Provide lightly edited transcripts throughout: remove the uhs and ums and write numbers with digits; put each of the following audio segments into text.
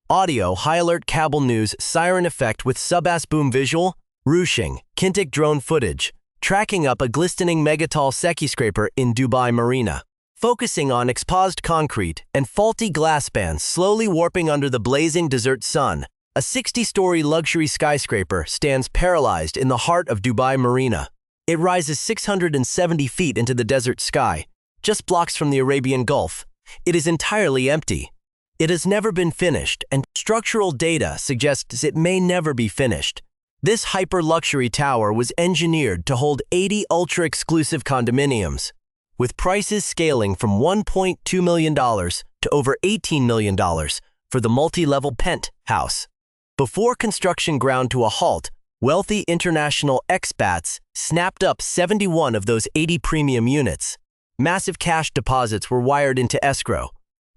Audio, high alert cable news, siren effect with sub-bass boom visual, rushing, kinetic drone footage, tracking up a glistening megatall skyscraper in Dubai Marina. Focusing on exposed concrete and faulty glass bands slowly warping under the blazing desert sun, a 60-story luxury skyscraper stands paralyzed in the heart of Dubai Marina. It rises 670 feet into the desert sky, just blocks from the Arabian Gulf. It is entirely empty. It has never been finished, and structural data suggests it may never be finished. This hyper-luxury tower was engineered to hold 80 ultra-exclusive condominiums, with prices scaling from $1.2 million to over $18 million for the multi-level penthouse. Before construction ground to a halt, wealthy international expats snapped up 71 of those 80 premium units. Massive cash deposits were wired into escrow.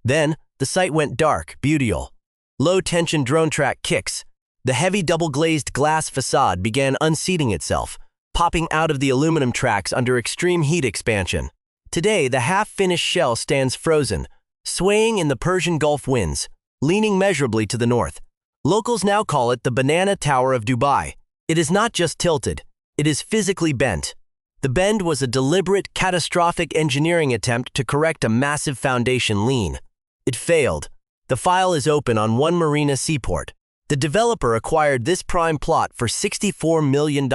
Then, the site went dark, beautiful. Low-tension drone track kicks. The heavy double-glazed glass facade began unseating itself, popping out of the aluminum tracks under extreme heat expansion. Today, the half-finished shell stands frozen, swaying in the Persian Gulf winds, leaning measurably to the north. Locals now call it the Banana Tower of Dubai. It is not just tilted, it is physically bent. The bend was a deliberate, catastrophic engineering attempt to correct a massive foundation lean. It failed. The file is open on One Marina Seaport. The developer acquired this prime plot for $64 million,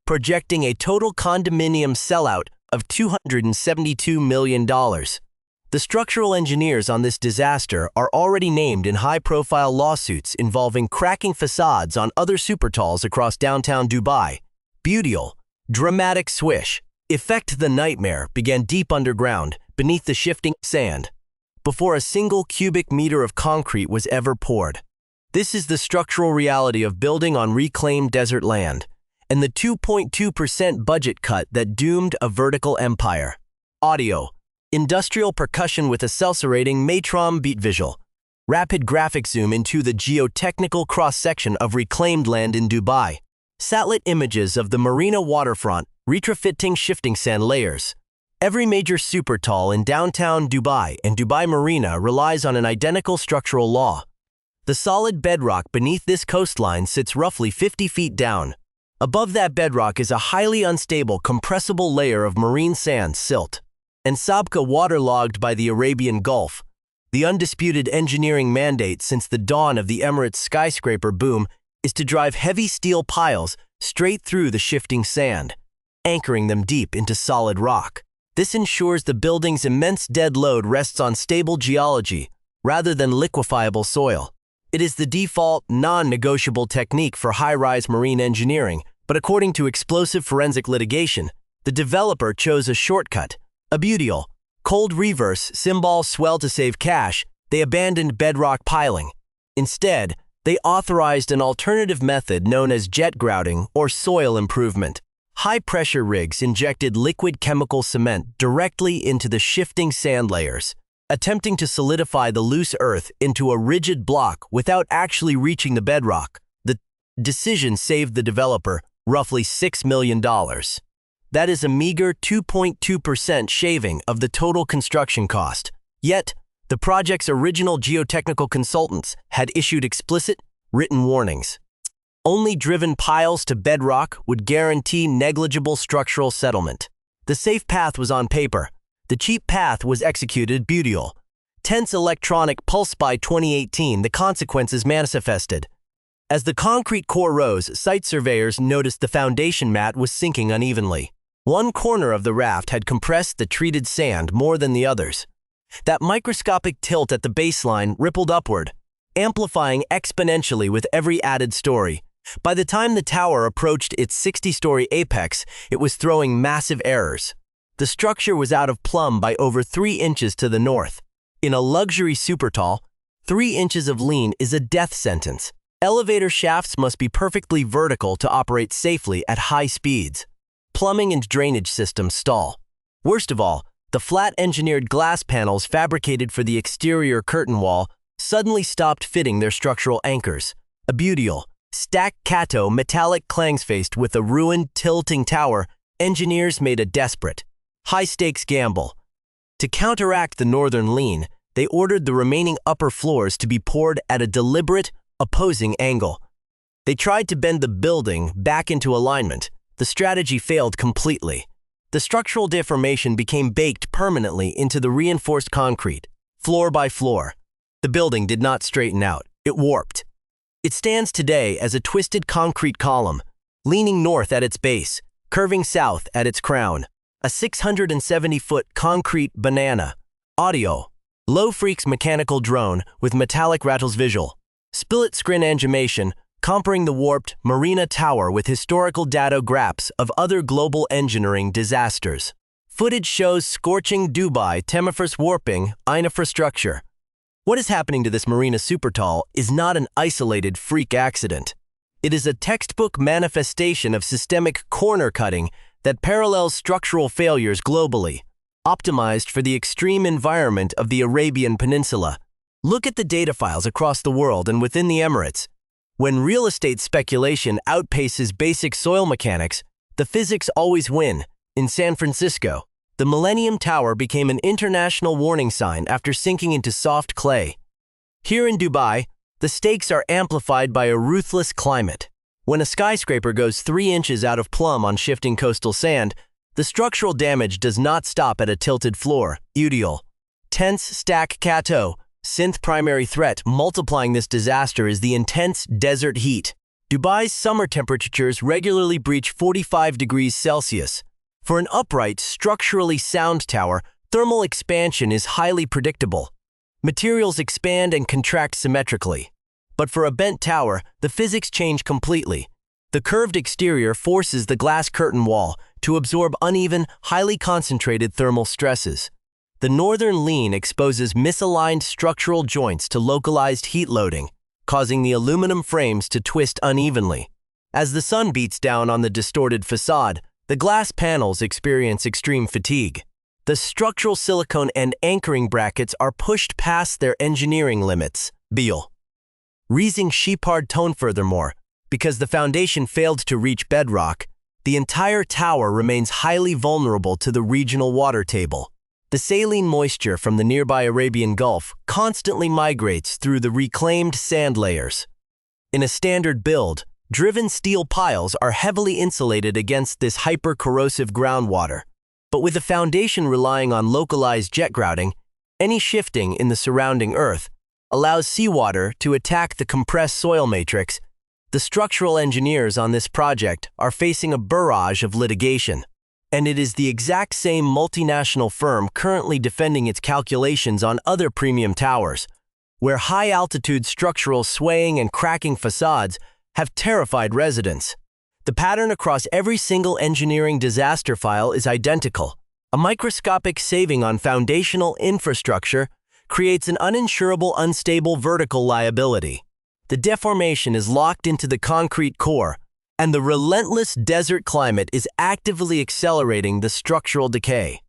projecting a total condominium sellout of $272 million. The structural engineers on this disaster are already named in high-profile lawsuits involving cracking facades on other supertalls across downtown Dubai. Beautiful, dramatic swish. Effect the nightmare began deep underground, beneath the shifting sand, before a single cubic meter of concrete was ever poured. This is the structural reality of building on reclaimed desert land, and the 2.2% budget cut that doomed a vertical empire. Audio, industrial percussion with accelerating Matron beat visual, rapid graphic zoom into the geotechnical cross-section of reclaimed land in Dubai. Satellite images of the Marina waterfront, retrofitting shifting sand layers. Every major supertall in downtown Dubai and Dubai Marina relies on an identical structural law. The solid bedrock beneath this coastline sits roughly 50 feet down. Above that bedrock is a highly unstable, compressible layer of marine sand, silt, and sabkha waterlogged by the Arabian Gulf. The undisputed engineering mandate since the dawn of the Emirates skyscraper boom is to drive heavy steel piles straight through the shifting sand, anchoring them deep into solid rock. This ensures the building's immense dead load rests on stable geology rather than liquefiable soil. It is the default, non-negotiable technique for high-rise marine engineering, but according to explosive forensic litigation, the developer chose a shortcut, a beautiful, cold reverse symbol swell to save cash. They abandoned bedrock piling. Instead, they authorized an alternative method known as jet grouting or soil improvement. High-pressure rigs injected liquid chemical cement directly into the shifting sand layers, attempting to solidify the loose earth into a rigid block without actually reaching the bedrock. The decision saved the developer roughly $6 million. That is a meager 2.2% shaving of the total construction cost. Yet, the project's original geotechnical consultants had issued explicit, written warnings. Only driven piles to bedrock would guarantee negligible structural settlement. The safe path was on paper. The cheap path was executed beautiful. Tense electronic pulse by 2018, the consequences manifested. As the concrete core rose, site surveyors noticed the foundation mat was sinking unevenly. One corner of the raft had compressed the treated sand more than the others. That microscopic tilt at the baseline rippled upward, amplifying exponentially with every added story. By the time the tower approached its 60-story apex, it was throwing massive errors. The structure was out of plumb by over 3 inches to the north. In a luxury supertall, 3 inches of lean is a death sentence. Elevator shafts must be perfectly vertical to operate safely at high speeds. Plumbing and drainage systems stall. Worst of all, the flat-engineered glass panels fabricated for the exterior curtain wall suddenly stopped fitting their structural anchors. A beautiful, staccato metallic clangs faced with a ruined, tilting tower, engineers made a desperate, high-stakes gamble. To counteract the northern lean, they ordered the remaining upper floors to be poured at a deliberate, opposing angle. They tried to bend the building back into alignment. The strategy failed completely. The structural deformation became baked permanently into the reinforced concrete, floor by floor. The building did not straighten out. It warped. It stands today as a twisted concrete column, leaning north at its base, curving south at its crown. A 670-foot concrete banana. Audio. Low Freaks mechanical drone with metallic rattles visual. Split screen animation, comparing the warped Marina Tower with historical data graphs of other global engineering disasters. Footage shows scorching Dubai Temafers warping infrastructure. What is happening to this Marina supertall is not an isolated freak accident. It is a textbook manifestation of systemic corner cutting that parallels structural failures globally, optimized for the extreme environment of the Arabian Peninsula. Look at the data files across the world and within the Emirates. When real estate speculation outpaces basic soil mechanics, the physics always win. In San Francisco, the Millennium Tower became an international warning sign after sinking into soft clay. Here in Dubai, the stakes are amplified by a ruthless climate. When a skyscraper goes 3 inches out of plumb on shifting coastal sand, the structural damage does not stop at a tilted floor. Udial. Tense stack cateau. Synth primary threat multiplying this disaster is the intense desert heat. Dubai's summer temperatures regularly breach 45 degrees Celsius. For an upright, structurally sound tower, thermal expansion is highly predictable. Materials expand and contract symmetrically. But for a bent tower, the physics change completely. The curved exterior forces the glass curtain wall to absorb uneven, highly concentrated thermal stresses. The northern lean exposes misaligned structural joints to localized heat loading, causing the aluminum frames to twist unevenly. As the sun beats down on the distorted facade, the glass panels experience extreme fatigue. The structural silicone and anchoring brackets are pushed past their engineering limits. Beal. Raising sheepard tone furthermore, because the foundation failed to reach bedrock, the entire tower remains highly vulnerable to the regional water table. The saline moisture from the nearby Arabian Gulf constantly migrates through the reclaimed sand layers. In a standard build, driven steel piles are heavily insulated against this hyper-corrosive groundwater. But with a foundation relying on localized jet grouting, any shifting in the surrounding earth allows seawater to attack the compressed soil matrix. The structural engineers on this project are facing a barrage of litigation. And it is the exact same multinational firm currently defending its calculations on other premium towers, where high-altitude structural swaying and cracking facades have terrified residents. The pattern across every single engineering disaster file is identical. A microscopic saving on foundational infrastructure creates an uninsurable, unstable vertical liability. The deformation is locked into the concrete core, and the relentless desert climate is actively accelerating the structural decay.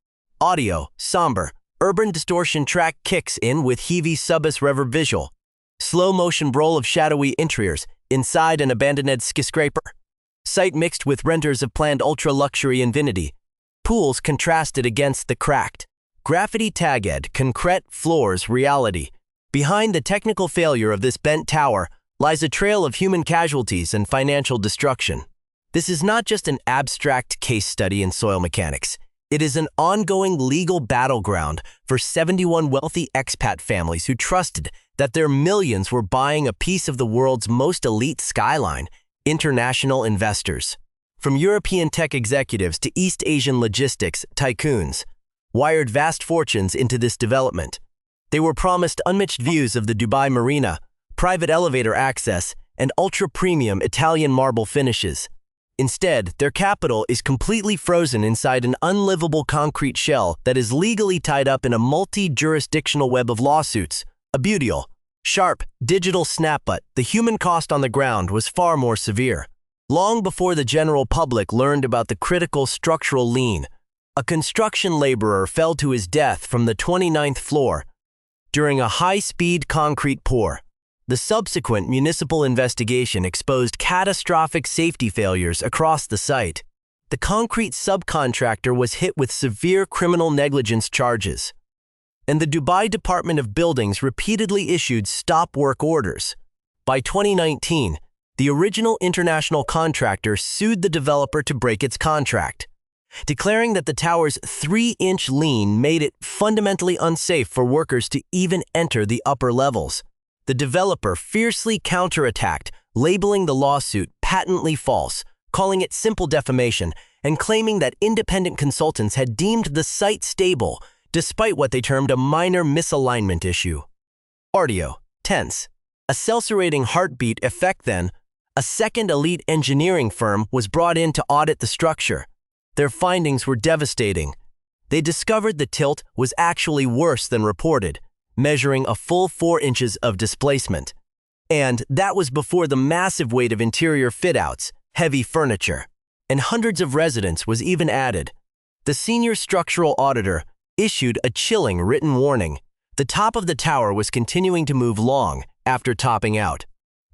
Audio, somber, urban distortion track kicks in with heavy subbass reverb visual. Slow-motion roll of shadowy interiors inside an abandoned skyscraper. Site mixed with renders of planned ultra-luxury infinity. Pools contrasted against the cracked, graffiti-tagged concrete floors reality. Behind the technical failure of this bent tower lies a trail of human casualties and financial destruction. This is not just an abstract case study in soil mechanics. It is an ongoing legal battleground for 71 wealthy expat families who trusted that their millions were buying a piece of the world's most elite skyline. International investors, from European tech executives to East Asian logistics tycoons, wired vast fortunes into this development. They were promised unmatched views of the Dubai Marina, private elevator access, and ultra-premium Italian marble finishes. Instead, their capital is completely frozen inside an unlivable concrete shell that is legally tied up in a multi-jurisdictional web of lawsuits. A beautiful, sharp, digital snap, but the human cost on the ground was far more severe. Long before the general public learned about the critical structural lean, a construction laborer fell to his death from the 29th floor during a high-speed concrete pour. The subsequent municipal investigation exposed catastrophic safety failures across the site. The concrete subcontractor was hit with severe criminal negligence charges. and the Dubai Department of Buildings repeatedly issued stop work orders. By 2019, the original international contractor sued the developer to break its contract, declaring that the tower's 3-inch lean made it fundamentally unsafe for workers to even enter the upper levels. The developer fiercely counterattacked, labeling the lawsuit patently false, calling it simple defamation, and claiming that independent consultants had deemed the site stable, despite what they termed a minor misalignment issue. Audio, tense. A self-serrating heartbeat effect then, a second elite engineering firm was brought in to audit the structure. Their findings were devastating. They discovered the tilt was actually worse than reported, measuring a full 4 inches of displacement. And that was before the massive weight of interior fit-outs, heavy furniture, and hundreds of residents was even added. The senior structural auditor issued a chilling written warning. The top of the tower was continuing to move long after topping out.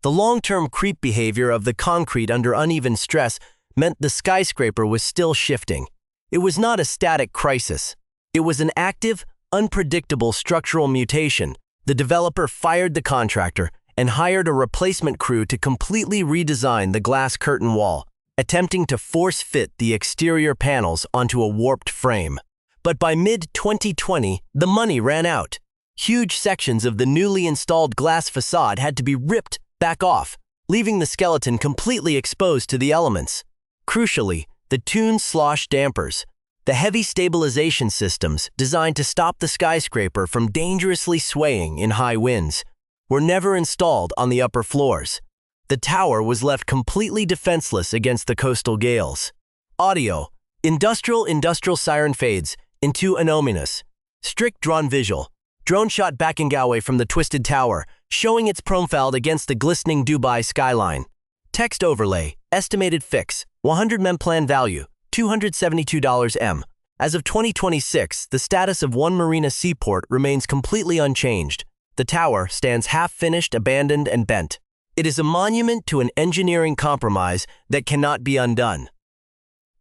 The long-term creep behavior of the concrete under uneven stress meant the skyscraper was still shifting. It was not a static crisis. It was an active, unpredictable structural mutation. The developer fired the contractor and hired a replacement crew to completely redesign the glass curtain wall, attempting to force-fit the exterior panels onto a warped frame. But by mid-2020, the money ran out. Huge sections of the newly installed glass facade had to be ripped back off, leaving the skeleton completely exposed to the elements. Crucially, the tuned slosh dampers, the heavy stabilization systems designed to stop the skyscraper from dangerously swaying in high winds, were never installed on the upper floors. The tower was left completely defenseless against the coastal gales. Audio. Industrial siren fades into an ominous, strict drawn visual. Drone shot Bakangawe from the twisted tower, showing its profile against the glistening Dubai skyline. Text overlay, estimated fix, 100 mem plan value, $272 m. As of 2026, the status of One Marina Seaport remains completely unchanged. The tower stands half-finished, abandoned, and bent. It is a monument to an engineering compromise that cannot be undone.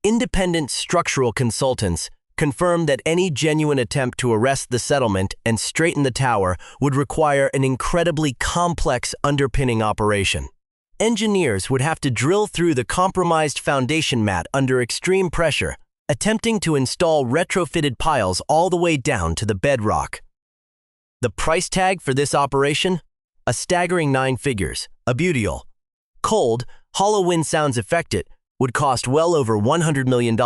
Independent structural consultants confirmed that any genuine attempt to arrest the settlement and straighten the tower would require an incredibly complex underpinning operation. Engineers would have to drill through the compromised foundation mat under extreme pressure, attempting to install retrofitted piles all the way down to the bedrock. The price tag for this operation? A staggering 9 figures. A beautiful, cold, hollow wind sounds affected would cost well over $100 million.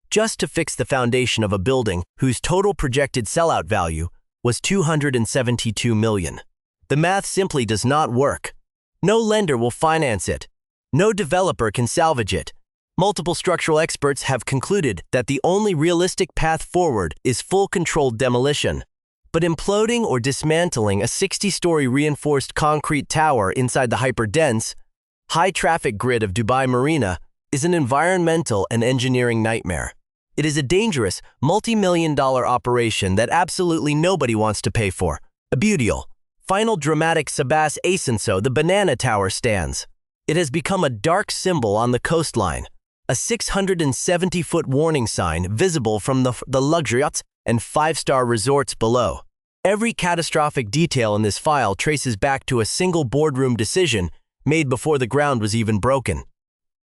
Just to fix the foundation of a building whose total projected sellout value was $272 million. The math simply does not work. No lender will finance it. No developer can salvage it. Multiple structural experts have concluded that the only realistic path forward is full controlled demolition. But imploding or dismantling a 60-story reinforced concrete tower inside the hyper-dense, high-traffic grid of Dubai Marina is an environmental and engineering nightmare. It is a dangerous, multi-million-dollar operation that absolutely nobody wants to pay for. A beautiful, final dramatic Sabas Asenso, the banana tower stands. It has become a dark symbol on the coastline, a 670-foot warning sign visible from the luxury yachts and 5-star resorts below. Every catastrophic detail in this file traces back to a single boardroom decision made before the ground was even broken.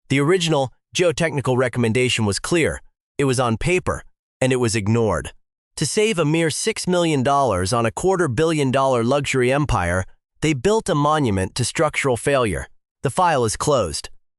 The original geotechnical recommendation was clear. It was on paper, and it was ignored. To save a mere $6 million on a $250 million luxury empire, they built a monument to structural failure. The file is closed.